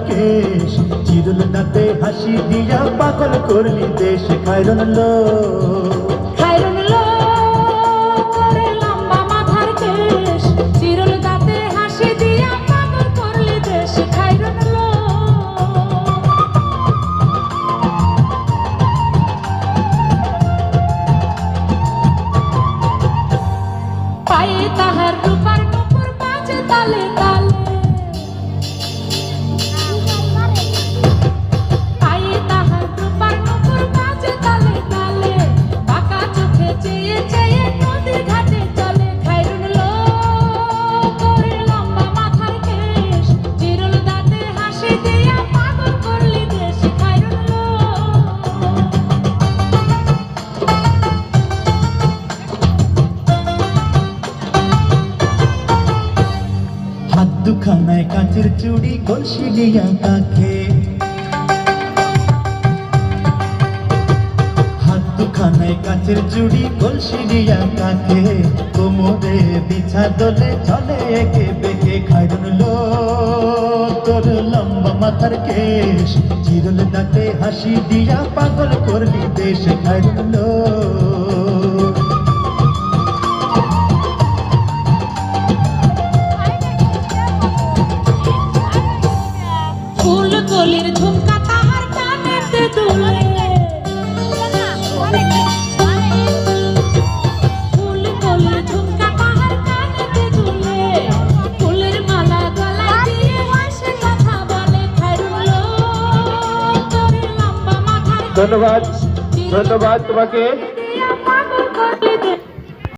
কেশ, চিরুল দাঁতে হাসি দিয়া পাগল করলি দেশ। খায়রুল লোক, খায়রুল লোক করে লম্বা মাথার কেশ, চিরুল দাঁতে হাসি দিয়া পাগল করলি দেশ। খায়রুল লোক পায়ে তাহার রূপার নুপুর বাজে তালে তালে, পায়ে তাহার রূপার নুপুর বাজে তালে তালে, বাঁকা চোখে চেয়ে চেয়ে নদীর ঘাটে চলে। খায়রুল লোক করে লম্বা মাথার কেশ, চিরুল দাঁতে হাসি দিয়া পাগল করলি দেশ। খায়রুল লোক হাত দুখানায় কাঁচের চুড়ি কলসি দিয়া কাঁখে, হাত দুখানায় কাঁচের চুড়ি কলসি দিয়া কাঁখে, কোমরে বিছা দোলে চলে একে বেঁকে। খায়রুল লোক তোর লম্বা মাথার কেশ, চিরুল দাঁতে হাসি দিয়া পাগল করলি দেশ। খায়রুল লোক ফুল কলির ঝুমকা তাহার কানেতে দুলে, ফুল কলির ঝুমকা তাহার কানেতে দুলে, ফুলের মালা গলায় দিয়ে হাসে কথা বলে। খায়রুল লোক করে লম্বা মাথার ধন্যবাদ, ধন্যবাদ তোমাকে। দিয়া পাগল করলি দেশ।